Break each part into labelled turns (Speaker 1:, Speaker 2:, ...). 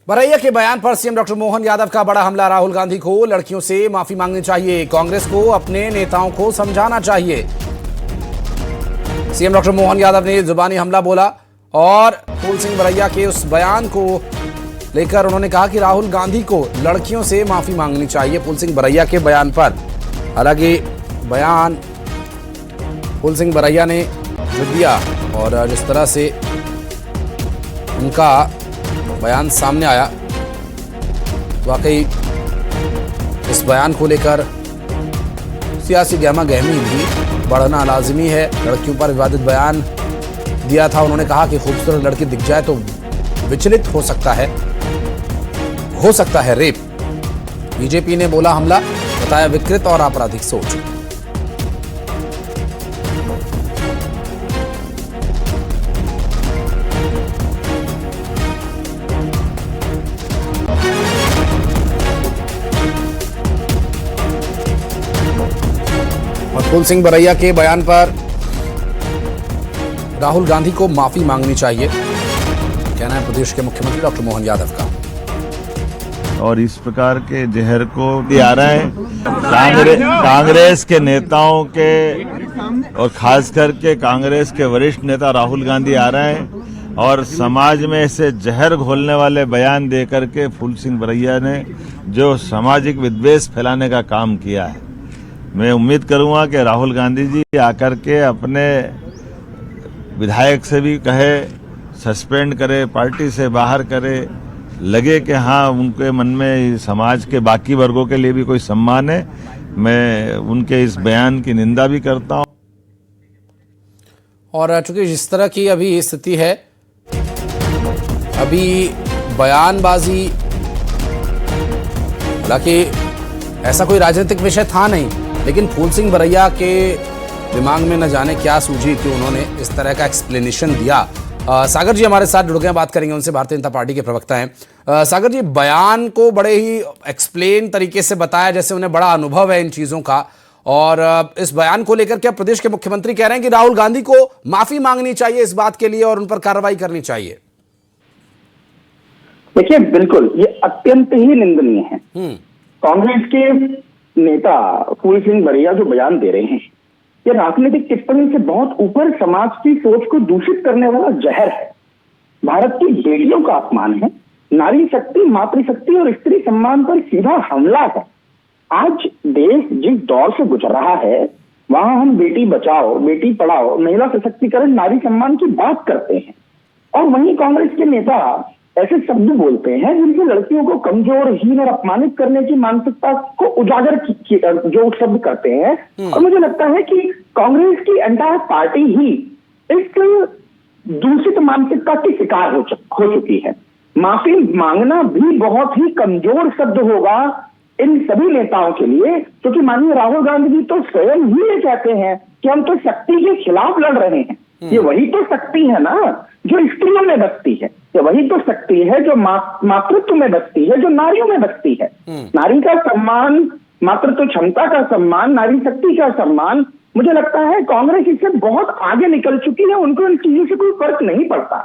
Speaker 1: बरैया के बयान पर सीएम डॉक्टर मोहन यादव का बड़ा हमला। राहुल गांधी को लड़कियों से माफी मांगनी चाहिए, कांग्रेस को अपने नेताओं को समझाना चाहिए। सीएम डॉक्टर मोहन यादव ने जुबानी हमला बोला और फूल सिंह बरैया के उस बयान को लेकर उन्होंने कहा कि राहुल गांधी को लड़कियों से माफी मांगनी चाहिए। फूल सिंह बरैया के बयान पर हालांकि बयान फूल सिंह बरैया ने जो दिया और जिस तरह से उनका बयान सामने आया, वाकई इस बयान को लेकर सियासी गहमा गहमी भी बढ़ना लाजिमी है। लड़कियों पर विवादित बयान दिया था, उन्होंने कहा कि खूबसूरत लड़की दिख जाए तो विचलित हो सकता है रेप। बीजेपी ने बोला हमला, बताया विकृत और आपराधिक सोच। फूल सिंह बरैया के बयान पर राहुल गांधी को माफी मांगनी चाहिए, कहना है प्रदेश के मुख्यमंत्री डॉक्टर मोहन यादव का।
Speaker 2: और इस प्रकार के जहर को आ रहा है कांग्रेस के नेताओं के और खास करके कांग्रेस के वरिष्ठ नेता राहुल गांधी आ रहे हैं और समाज में ऐसे जहर घोलने वाले बयान दे करके फूल सिंह बरैया ने जो सामाजिक विद्वेष फैलाने का काम किया है। मैं उम्मीद करूंगा कि राहुल गांधी जी आकर के अपने विधायक से भी कहे, सस्पेंड करे, पार्टी से बाहर करे, लगे कि हाँ उनके मन में समाज के बाकी वर्गों के लिए भी कोई सम्मान है। मैं उनके इस बयान की निंदा भी करता हूं।
Speaker 1: और चूंकि जिस तरह की अभी स्थिति है, अभी बयानबाजी, हालांकि ऐसा कोई राजनीतिक विषय था नहीं, लेकिन फूल सिंह बरैया के दिमाग में न जाने क्या सूझी कि उन्होंने इस तरह का एक्सप्लेनेशन दिया। सागर जी हमारे साथ जुड़ गए, बात करेंगे उनसे, भारतीय जनता पार्टी के प्रवक्ता हैं। सागर जी, बयान को बड़े ही एक्सप्लेन तरीके से बताया, जैसे उन्हें बड़ा अनुभव है इन चीजों का, और इस बयान को लेकर क्या प्रदेश के मुख्यमंत्री कह रहे हैं कि राहुल गांधी को माफी मांगनी चाहिए इस बात के लिए और उन पर कार्रवाई करनी चाहिए?
Speaker 3: देखिए, बिल्कुल ये अत्यंत ही निंदनीय है। कांग्रेस के नेता फूल सिंह बरैया जो बयान दे रहे हैं, ये राजनीतिक टिप्पणी से बहुत ऊपर समाज की सोच को दूषित करने वाला जहर है। भारत की बेटियों का अपमान है, नारी शक्ति, मातृशक्ति और स्त्री सम्मान पर सीधा हमला है। आज देश जिस दौर से गुजर रहा है, वहां हम बेटी बचाओ, बेटी पढ़ाओ, महिला सशक्तिकरण, नारी सम्मान की बात करते हैं, और वहीं कांग्रेस के नेता ऐसे शब्द बोलते हैं जिनसे लड़कियों को कमजोर, हीन और अपमानित करने की मानसिकता को उजागर जो शब्द करते हैं। और मुझे लगता है कि कांग्रेस की एंटायर पार्टी ही इस दूषित मानसिकता की शिकार हो चुकी है। माफी मांगना भी बहुत ही कमजोर शब्द होगा इन सभी नेताओं के लिए, क्योंकि माननीय राहुल गांधी जी तो स्वयं ही ये कहते हैं कि हम तो शक्ति के खिलाफ लड़ रहे हैं। ये वही तो शक्ति है ना जो स्त्रियों में बसती है, ये वही तो शक्ति है जो मातृत्व में बसती है, जो नारियों में बसती है। नारी का सम्मान, मातृत्व क्षमता का सम्मान, नारी शक्ति का सम्मान, मुझे लगता है कांग्रेस इससे बहुत आगे निकल चुकी है। उनको इन चीजों से कोई फर्क नहीं पड़ता।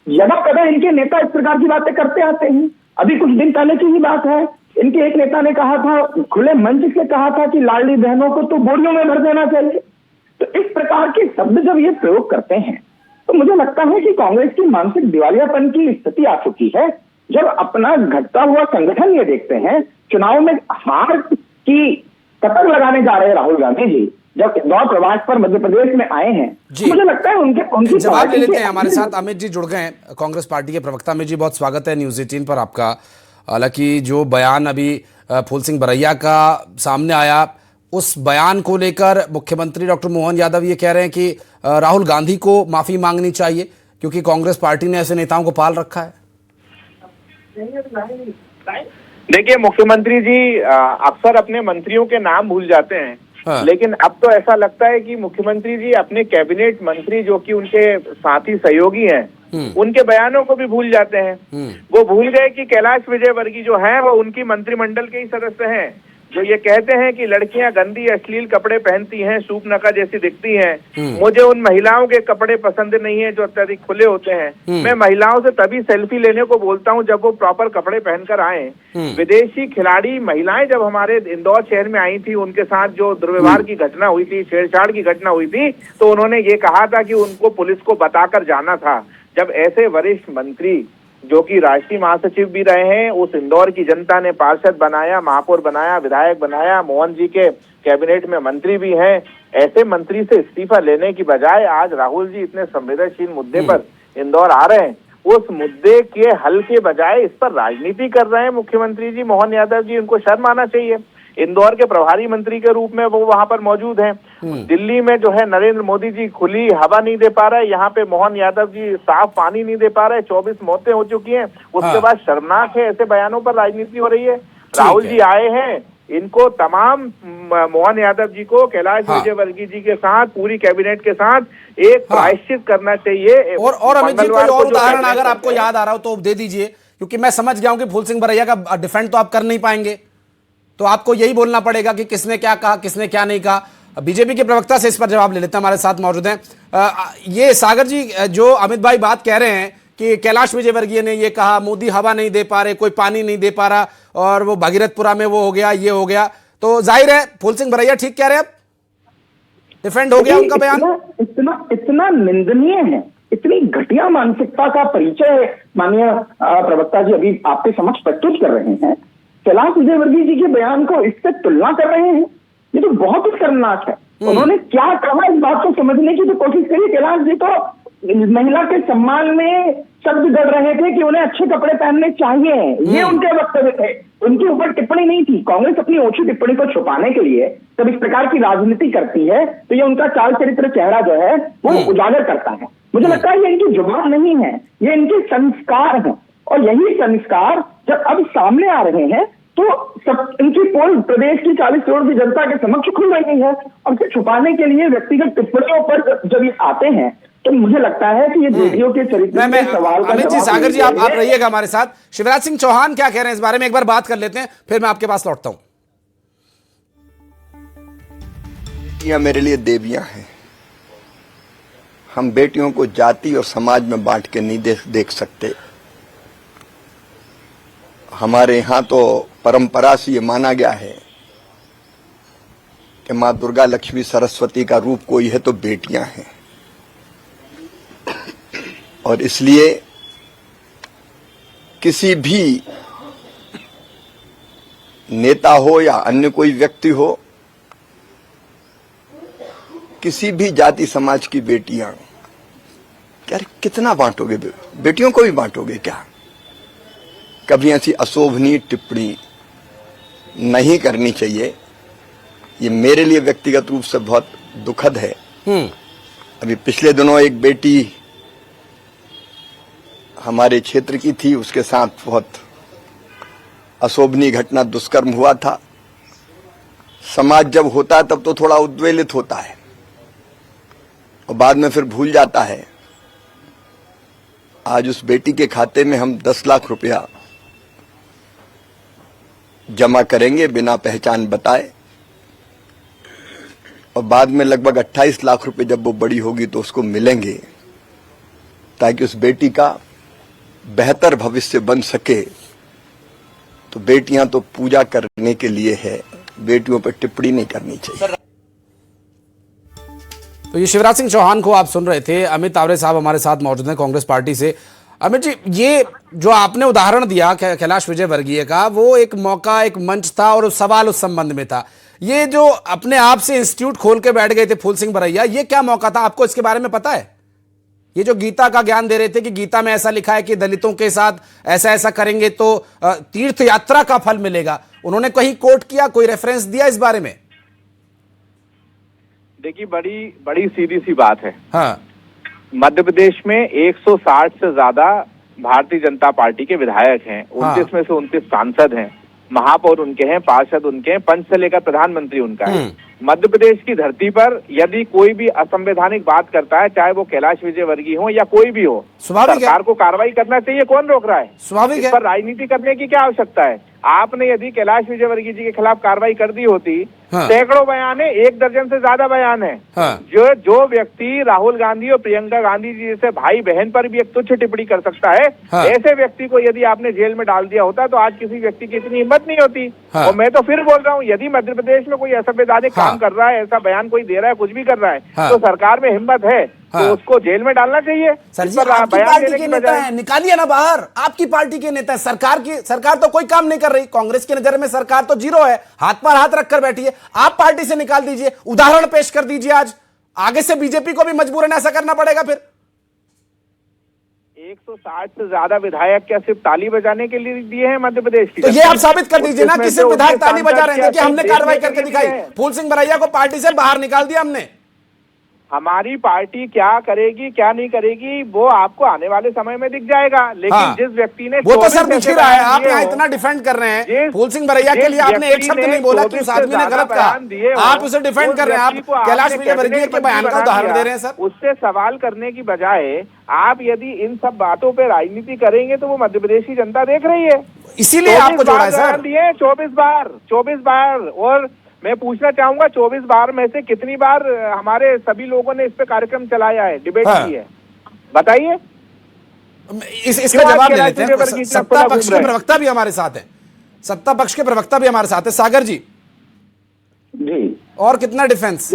Speaker 3: यदा कदा इनके नेता इस प्रकार की बातें करते आते हैं। अभी कुछ दिन पहले की ही बात है, इनके एक नेता ने कहा था, खुले मंच से कहा था कि लाडली बहनों को तो बोरियों में भर देना चाहिए। तो इस प्रकार के शब्द जब ये प्रयोग करते हैं तो मुझे लगता है कि कांग्रेस की मानसिक दिवालियापन की स्थिति आ चुकी है। जब अपना घटता हुआ संगठन ये देखते हैं, चुनाव में हार की कतर लगाने जा रहे राहुल गांधी जी जब दौर प्रवास पर मध्य प्रदेश में आए हैं, मुझे लगता है उनकी
Speaker 1: जवाब ले लेते हैं। हमारे साथ अमित जी जुड़ गए, कांग्रेस पार्टी के प्रवक्ता। अमित जी, बहुत स्वागत है न्यूज 18 पर आपका। हालांकि जो बयान अभी फूल सिंह बरैया का सामने आया, उस बयान को लेकर मुख्यमंत्री डॉक्टर मोहन यादव ये कह रहे हैं कि राहुल गांधी को माफी मांगनी चाहिए क्योंकि कांग्रेस पार्टी ने ऐसे नेताओं को पाल रखा है।
Speaker 4: देखिए, मुख्यमंत्री जी अक्सर अपने मंत्रियों के नाम भूल जाते हैं। हाँ। लेकिन अब तो ऐसा लगता है कि मुख्यमंत्री जी अपने कैबिनेट मंत्री जो कि उनके साथी सहयोगी हैं, उनके बयानों को भी भूल जाते हैं। वो भूल गए कि कैलाश विजयवर्गीय जो है वो उनकी मंत्रिमंडल के ही सदस्य हैं। जो ये कहते हैं कि लड़कियां गंदी अश्लील कपड़े पहनती हैं, सूप नका जैसी दिखती हैं, मुझे उन महिलाओं के कपड़े पसंद नहीं है जो अत्यधिक खुले होते हैं। मैं महिलाओं से तभी सेल्फी लेने को बोलता हूं जब वो प्रॉपर कपड़े पहनकर आए। विदेशी खिलाड़ी महिलाएं जब हमारे इंदौर शहर में आई थी, उनके साथ जो दुर्व्यवहार की घटना हुई थी, छेड़छाड़ की घटना हुई थी, तो उन्होंने ये कहा था कि उनको पुलिस को बताकर जाना था। जब ऐसे वरिष्ठ मंत्री जो कि राष्ट्रीय महासचिव भी रहे हैं, उस इंदौर की जनता ने पार्षद बनाया, महापौर बनाया, विधायक बनाया, मोहन जी के कैबिनेट में मंत्री भी हैं, ऐसे मंत्री से इस्तीफा लेने की बजाय आज राहुल जी इतने संवेदनशील मुद्दे पर इंदौर आ रहे हैं, उस मुद्दे के हल के बजाय इस पर राजनीति कर रहे हैं मुख्यमंत्री जी मोहन यादव जी। उनको शर्म आना चाहिए। इंदौर के प्रभारी मंत्री के रूप में वो वहां पर मौजूद हैं। दिल्ली में जो है नरेंद्र मोदी जी खुली हवा नहीं दे पा रहे, यहाँ पे मोहन यादव जी साफ पानी नहीं दे पा रहे, 24 मौतें हो चुकी हैं। उसके बाद शर्मनाक है, ऐसे बयानों पर राजनीति हो रही है। राहुल जी आए हैं, इनको तमाम मोहन यादव जी को कैलाश विजयवर्गीय जी के साथ, पूरी कैबिनेट के साथ एक प्रायश्चित करना चाहिए।
Speaker 1: और अमित जी कोई और उदाहरण अगर आपको याद आ रहा हो तो दे दीजिए, क्योंकि मैं समझ गया हूं कि फूल सिंह बरैया का डिफेंड तो आप कर नहीं पाएंगे, तो आपको यही बोलना पड़ेगा कि किसने क्या कहा, किसने क्या नहीं कहा। बीजेपी के प्रवक्ता से इस पर जवाब ले लेते हैं, हमारे साथ मौजूद हैं। ये सागर जी, जो अमित भाई बात कह रहे हैं कि कैलाश विजयवर्गीय ने ये कहा मोदी हवा नहीं दे पा रहे, कोई पानी नहीं दे पा रहा, और वो भगीरथपुरा में वो हो गया, ये हो गया, तो जाहिर है फूल सिंह बरैया ठीक कह रहे हैं, डिफेंड हो गया उनका बयान।
Speaker 3: इतना निंदनीय है, इतनी घटिया मानसिकता का परिचय माननीय प्रवक्ता जी अभी आपके समक्ष प्रस्तुत कर रहे हैं। कैलाश विजयवर्गीय जी के बयान को इससे तुलना कर रहे हैं, ये तो बहुत ही शर्मनाक है। उन्होंने क्या कहा इस बात को समझने की तो कोशिश करिए। कैलाश जी तो महिला के सम्मान में शब्द गढ़ रहे थे कि उन्हें अच्छे कपड़े पहनने चाहिए, ये उनके वक्तव्य थे, उनके ऊपर टिप्पणी नहीं थी। कांग्रेस अपनी ओछी टिप्पणी को छुपाने के लिए जब इस प्रकार की राजनीति करती है तो ये उनका चाल चरित्र चेहरा जो है वो उजागर करता है। मुझे लगता है ये इनकी जुबान नहीं है, ये इनके संस्कार हैं, और यही संस्कार जब अब सामने आ रहे हैं तो सब इनकी पोल प्रदेश की 40 करोड़ की जनता के समक्ष खुल रही है। और इसे छुपाने के लिए व्यक्तिगत टिप्पणियों पर जब ये आते हैं तो मुझे लगता है कि ये बेटियों के चरित्र के सवाल का
Speaker 1: अमित जी, सागर जी आप रहिएगा हमारे साथ। शिवराज सिंह चौहान क्या कह रहे हैं इस बारे में एक बार बात कर लेते हैं, फिर मैं आपके पास लौटता हूं।
Speaker 5: बेटियां मेरे लिए देवियां हैं। हम बेटियों को जाति और समाज में बांट के नहीं देख सकते। हमारे यहाँ तो परंपरा से ये माना गया है कि माँ दुर्गा लक्ष्मी सरस्वती का रूप कोई है तो बेटियां हैं, और इसलिए किसी भी नेता हो या अन्य कोई व्यक्ति हो, किसी भी जाति समाज की बेटियां, क्या कितना बांटोगे? बेटियों को भी बांटोगे क्या? कभी ऐसी अशोभनीय टिप्पणी नहीं करनी चाहिए। ये मेरे लिए व्यक्तिगत रूप से बहुत दुखद है। अभी पिछले दिनों एक बेटी हमारे क्षेत्र की थी, उसके साथ बहुत अशोभनीय घटना, दुष्कर्म हुआ था। समाज जब होता है तब तो थोड़ा उद्वेलित होता है और बाद में फिर भूल जाता है। आज उस बेटी के खाते में हम 10 लाख रुपया जमा करेंगे बिना पहचान बताए, और बाद में लगभग 28 लाख रुपए जब वो बड़ी होगी तो उसको मिलेंगे, ताकि उस बेटी का बेहतर भविष्य बन सके। तो बेटियां तो पूजा करने के लिए है, बेटियों पर टिप्पणी नहीं करनी चाहिए।
Speaker 1: तो ये शिवराज सिंह चौहान को आप सुन रहे थे। अमित तावरे साहब हमारे साथ मौजूद हैं कांग्रेस पार्टी से। अमित जी, ये जो आपने उदाहरण दिया कैलाश विजयवर्गीय का, वो एक मौका, एक मंच था और सवाल उस संबंध में था। ये जो अपने आप से इंस्टीट्यूट खोल के बैठ गए थे फूल सिंह बरैया, ये क्या मौका था? आपको इसके बारे में पता है? ये जो गीता का ज्ञान दे रहे थे कि गीता में ऐसा लिखा है कि दलितों के साथ ऐसा ऐसा करेंगे तो तीर्थ यात्रा का फल मिलेगा, उन्होंने कहीं कोट किया, कोई रेफरेंस दिया इस बारे में?
Speaker 4: देखिए, बड़ी सीधी सी बात है।
Speaker 1: हाँ,
Speaker 4: मध्य प्रदेश में 160 से ज्यादा भारतीय जनता पार्टी के विधायक हैं, 29 में से 29 सांसद हैं, महापौर उनके हैं, पार्षद उनके हैं, पंच से लेकर प्रधानमंत्री उनका है। मध्य प्रदेश की धरती पर यदि कोई भी असंवैधानिक बात करता है, चाहे वो कैलाश विजयवर्गीय हो या कोई भी हो, सरकार को कार्रवाई करना चाहिए। कौन रोक रहा है?
Speaker 1: स्वाभाविक है।
Speaker 4: इस पर राजनीति करने की क्या आवश्यकता है? आपने यदि कैलाश विजयवर्गीय जी के खिलाफ कार्रवाई कर दी होती,
Speaker 1: हाँ।
Speaker 4: सैकड़ों बयान है, 1 दर्जन से ज्यादा बयान है।
Speaker 1: हाँ।
Speaker 4: जो व्यक्ति राहुल गांधी और प्रियंका गांधी जी जैसे भाई बहन पर भी एक तुच्छ टिप्पणी कर सकता है,
Speaker 1: हाँ।
Speaker 4: ऐसे व्यक्ति को यदि आपने जेल में डाल दिया होता तो आज किसी व्यक्ति की इतनी हिम्मत नहीं होती।
Speaker 1: हाँ।
Speaker 4: और मैं तो फिर बोल रहा हूँ, यदि मध्य प्रदेश में कोई असंवैधानिक
Speaker 1: हाँ।
Speaker 4: काम कर रहा है, ऐसा बयान कोई दे रहा है, कुछ भी कर रहा है,
Speaker 1: हाँ।
Speaker 4: तो सरकार में हिम्मत है
Speaker 1: हाँ।
Speaker 4: तो उसको जेल में डालना चाहिए।
Speaker 1: सर
Speaker 4: इस
Speaker 1: जी,
Speaker 4: पर
Speaker 1: आपकी
Speaker 4: बयान
Speaker 1: पार्टी
Speaker 4: देने
Speaker 1: के
Speaker 4: की
Speaker 1: नेता
Speaker 4: बजाय
Speaker 1: है, निकालिए ना बाहर। आपकी पार्टी के नेता है, सरकार तो कोई काम नहीं कर रही। कांग्रेस की नजर में सरकार तो जीरो है, हाथ पर हाथ रखकर बैठी है। आप पार्टी से निकाल दीजिए, उदाहरण पेश कर दीजिए। आज आगे से बीजेपी को भी मजबूरन ऐसा करना पड़ेगा। फिर
Speaker 4: 160 से ज्यादा विधायक क्या सिर्फ ताली बजाने के लिए दिए हैं मध्य प्रदेश की?
Speaker 1: तो ये आप साबित कर दीजिए ना कि सिर्फ विधायक ताली बजा रहे थे कि हमने
Speaker 4: देखने
Speaker 1: कार्रवाई
Speaker 4: के
Speaker 1: करके
Speaker 4: लिए
Speaker 1: दिखाई।
Speaker 4: दिए हैं।
Speaker 1: फूल सिंह बरैया को पार्टी से बाहर निकाल दिया हमने।
Speaker 4: हमारी पार्टी क्या करेगी क्या नहीं करेगी वो आपको आने वाले समय में दिख जाएगा। लेकिन
Speaker 1: हाँ।
Speaker 4: जिस व्यक्ति ने
Speaker 1: वो तो सर
Speaker 4: 24
Speaker 1: दिख ही
Speaker 4: ऐसे
Speaker 1: रहा है।
Speaker 4: बयान
Speaker 1: आप
Speaker 4: दिए
Speaker 1: यहाँ
Speaker 4: हो,
Speaker 1: इतना डिफेंड कर रहे हैं फूल सिंह बरैया के
Speaker 4: जिस
Speaker 1: लिए, आपने एक
Speaker 4: व्यक्ति
Speaker 1: शब्द
Speaker 4: ने
Speaker 1: नहीं बोला कि
Speaker 4: 24
Speaker 1: उस आदमी ने
Speaker 4: से
Speaker 1: गलत
Speaker 4: ज्यादा बयान दिए
Speaker 1: कहा।
Speaker 4: हो,
Speaker 1: आप उसे डिफेंड
Speaker 4: उस
Speaker 1: कर रहे हैं। आप
Speaker 4: व्यक्ति को
Speaker 1: कैलाश
Speaker 4: आपने
Speaker 1: विजयवर्गीय के
Speaker 4: कैबिनेट
Speaker 1: बयान का
Speaker 4: मंत्री
Speaker 1: उदाहरण
Speaker 4: बना
Speaker 1: दे रहे हैं सर।
Speaker 4: उससे सवाल करने की बजाय आप यदि इन सब बातों पे राजनीति करेंगे तो वो मध्य प्रदेश की जनता देख रही है।
Speaker 1: इसीलिए आपको जोड़ा है सर।
Speaker 4: 24 बार। और मैं पूछना चाहूंगा 24 बार में से कितनी बार हमारे सभी लोगों ने इस पे कार्यक्रम चलाया है, डिबेट
Speaker 1: हाँ।
Speaker 4: की है, बताइए।
Speaker 1: इसका जवाब ले लेते हैं। सत्ता पक्ष के प्रवक्ता भी हमारे साथ है, सत्ता पक्ष के प्रवक्ता भी हमारे साथ है, सागर जी।
Speaker 3: जी,
Speaker 1: और कितना डिफेंस।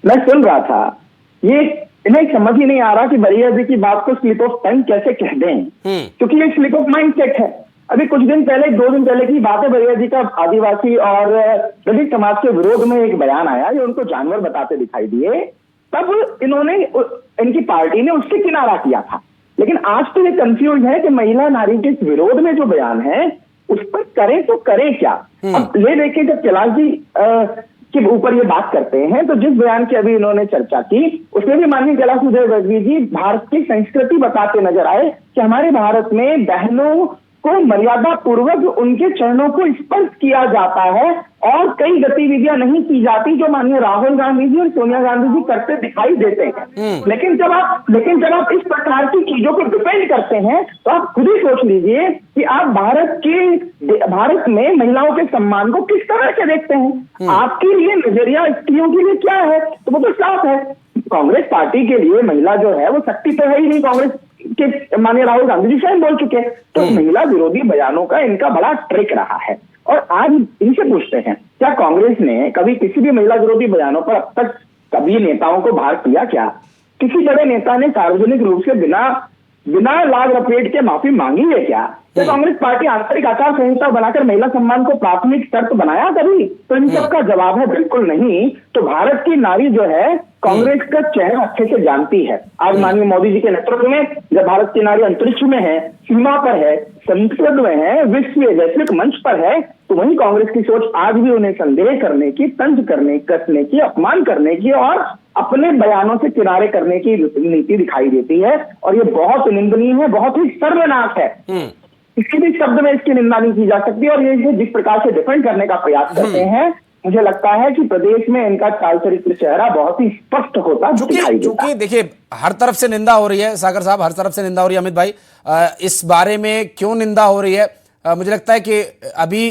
Speaker 3: मैं सुन रहा था, ये इन्हें समझ ही नहीं आ रहा कि बरैया जी की बात को स्लिप ऑफ टंग कैसे कह दें, क्योंकि ये स्लिप ऑफ माइंड सेट है। अभी कुछ दिन पहले, 2 दिन पहले की बात है, बरैया जी का आदिवासी और दलित समाज के विरोध में एक बयान आया, ये उनको जानवर बताते दिखाई दिए। तब इन्होंने, इनकी पार्टी ने उससे किनारा किया था। लेकिन आज तो ये कंफ्यूज है कि महिला नारी के विरोध में जो बयान है उस पर करें तो करें क्या। अब ये देखिए, जब कैलाश जी के ऊपर ये बात करते हैं तो जिस बयान की अभी इन्होंने चर्चा की उसमें भी माननीय कैलाश विजयवर्गीय जी भारत की संस्कृति बताते नजर आए कि हमारे भारत में बहनों को मर्यादा पूर्वक उनके चरणों को स्पर्श किया जाता है और कई गतिविधियां नहीं की जाती जो माननीय राहुल गांधी जी और सोनिया गांधी जी करते दिखाई देते हैं। लेकिन जब आप इस प्रकार की चीजों को डिपेंड करते हैं तो आप खुद ही सोच लीजिए कि आप भारत में महिलाओं के सम्मान को किस तरह से देखते हैं। आपके लिए नजरिया स्त्रियों के लिए क्या है, तो वो तो साफ है। कांग्रेस पार्टी के लिए महिला जो है वो शक्ति तो है ही नहीं। कांग्रेस के माननीय राहुल गांधी जी स्वयं बोल चुके हैं। तो महिला विरोधी बयानों का इनका बड़ा ट्रिक रहा है। और आज इनसे पूछते हैं, क्या कांग्रेस ने कभी किसी भी महिला विरोधी बयानों पर अब तक कभी नेताओं को बाहर किया क्या? किसी बड़े नेता ने सार्वजनिक रूप से बिना लाग लपेट के माफी मांगी है क्या? तो कांग्रेस पार्टी आंतरिक आचार संहिता बनाकर महिला सम्मान को प्राथमिक शर्त बनाया कभी? तो इन सब का जवाब है बिल्कुल नहीं। तो भारत की नारी जो है कांग्रेस का चेहरा अच्छे से जानती है। आज माननीय मोदी जी के नेतृत्व में जब भारत की नारी अंतरिक्ष में है, सीमा पर है, संसद में है, विश्व वैश्विक मंच पर है, तो वही कांग्रेस की सोच आज भी उन्हें संदेह करने की, तंज करने, कसने की, अपमान करने की और अपने बयानों से किनारे करने की नीति दिखाई देती है। और ये बहुत निंदनीय है, बहुत ही सर्वनाश है। किसी भी शब्द में इसकी निंदा नहीं की जा सकती। और ये जिस प्रकार से डिफेंड करने का प्रयास करते हैं, मुझे लगता है कि प्रदेश में इनका चाल चरित्र चेहरा बहुत ही स्पष्ट होता दिखाई देता।
Speaker 1: चूंकि देखिए हर तरफ से निंदा हो रही है, सागर साहब, हर तरफ से निंदा हो रही है। अमित भाई, इस बारे में क्यों निंदा हो रही है? मुझे लगता है कि अभी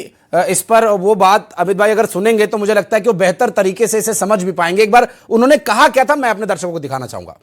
Speaker 1: इस पर वो बात अमित भाई अगर सुनेंगे तो मुझे लगता है कि वो बेहतर तरीके से इसे समझ भी पाएंगे। एक बार उन्होंने कहा क्या था, मैं अपने दर्शकों को दिखाना चाहूंगा।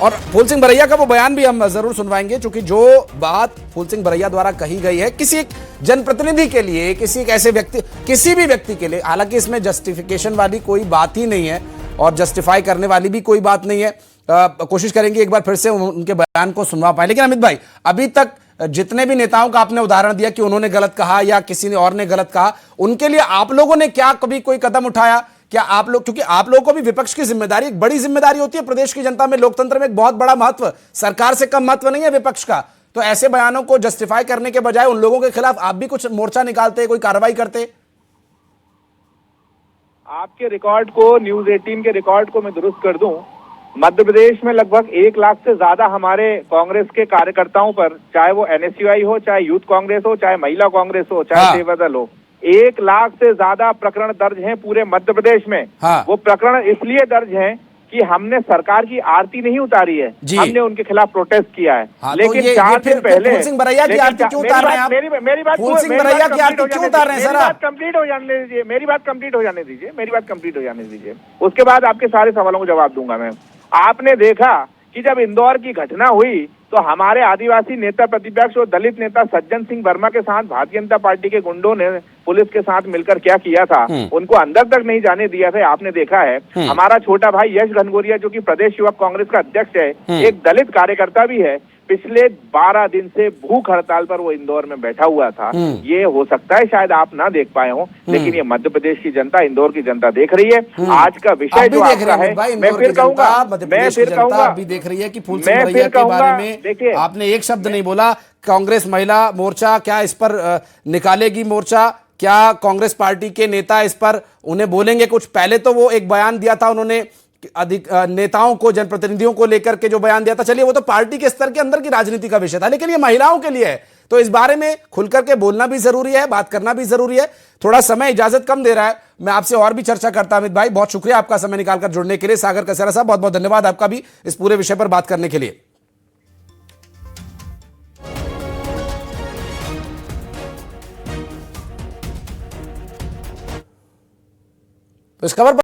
Speaker 1: और फूल सिंह बरैया का वो बयान भी हम जरूर सुनवाएंगे, क्योंकि जो बात फूल सिंह बरैया द्वारा कही गई है किसी एक जनप्रतिनिधि के लिए, किसी एक ऐसे व्यक्ति, किसी भी व्यक्ति के लिए, हालांकि इसमें जस्टिफिकेशन वाली कोई बात ही नहीं है और जस्टिफाई करने वाली भी कोई बात नहीं है। कोशिश करेंगे एक बार फिर से उनके बयान को सुनवा पाए। लेकिन अमित भाई, अभी तक जितने भी नेताओं का आपने उदाहरण दिया कि उन्होंने गलत कहा या किसी ने और ने गलत कहा, उनके लिए आप लोगों ने क्या कभी कोई कदम उठाया? क्या आप लोग, क्योंकि आप लोगों को भी विपक्ष की जिम्मेदारी, एक बड़ी जिम्मेदारी होती है प्रदेश की जनता में, लोकतंत्र में एक बहुत बड़ा महत्व, सरकार से कम महत्व नहीं है विपक्ष का। तो ऐसे बयानों को जस्टिफाई करने के बजाय उन लोगों के खिलाफ आप भी कुछ मोर्चा निकालते, कोई कार्रवाई करते?
Speaker 4: आपके रिकॉर्ड को, न्यूज 18 के रिकॉर्ड को मैं दुरुस्त कर दूं, मध्य प्रदेश में लगभग 1 लाख से ज्यादा हमारे कांग्रेस के कार्यकर्ताओं पर, चाहे वो एनएसयूआई हो, चाहे यूथ कांग्रेस हो, चाहे महिला कांग्रेस हो, चाहे सेवा दल हो, 1 लाख से ज्यादा प्रकरण दर्ज हैं पूरे मध्य प्रदेश में। वो प्रकरण इसलिए दर्ज हैं कि हमने सरकार की आरती नहीं उतारी है,
Speaker 1: जी।
Speaker 4: हमने उनके खिलाफ प्रोटेस्ट किया है।
Speaker 1: हाँ,
Speaker 4: लेकिन
Speaker 1: तो ये
Speaker 4: 4
Speaker 1: फिर
Speaker 4: दिन पहले
Speaker 1: फूल सिंह बरैया की आरती क्यों उतार रहे हैं आप?
Speaker 4: मेरी बात
Speaker 1: फूल सिंह बरैया की आरती क्यों उतार रहे हैं सर आप?
Speaker 4: कंप्लीट हो जाने दीजिए, मेरी बात कंप्लीट हो जाने दीजिए, मेरी बात कंप्लीट हो जाने दीजिए, उसके बाद आपके सारे सवालों को जवाब दूंगा मैं। आपने देखा कि जब इंदौर की घटना हुई तो हमारे आदिवासी नेता प्रतिपक्ष और दलित नेता सज्जन सिंह वर्मा के साथ भारतीय जनता पार्टी के गुंडों ने पुलिस के साथ मिलकर क्या किया था, उनको अंदर तक नहीं जाने दिया था। आपने देखा है हमारा छोटा भाई यश घनघोरिया जो कि प्रदेश युवक कांग्रेस का अध्यक्ष है, एक दलित कार्यकर्ता भी है, पिछले 12 दिन से भूख हड़ताल पर वो इंदौर में बैठा हुआ था। ये हो सकता है शायद आप ना देख पाए हो, लेकिन ये मध्य प्रदेश की जनता, इंदौर की जनता देख रही है। आज का विषय जो आपका है, मैं फिर कहूंगा
Speaker 1: अभी देख रही है कि फूल सिंह बरैया के बारे में
Speaker 4: देखिए,
Speaker 1: आपने एक शब्द नहीं बोला। कांग्रेस महिला मोर्चा क्या इस पर निकालेगी मोर्चा? क्या कांग्रेस पार्टी के नेता इस पर उन्हें बोलेंगे कुछ? पहले तो वो एक बयान दिया था उन्होंने अधिक नेताओं को, जनप्रतिनिधियों को लेकर के जो बयान दिया था, चलिए वो तो पार्टी के स्तर के अंदर की राजनीति का विषय था, लेकिन ये महिलाओं के लिए है, तो इस बारे में खुलकर के बोलना भी जरूरी है, बात करना भी जरूरी है। थोड़ा समय इजाजत कम दे रहा है, मैं आपसे और भी चर्चा करता। अमित भाई, बहुत शुक्रिया आपका समय निकालकर जुड़ने के लिए। सागर कसेरा साहब, बहुत बहुत धन्यवाद आपका भी इस पूरे विषय पर बात करने के लिए। तो इस खबर पर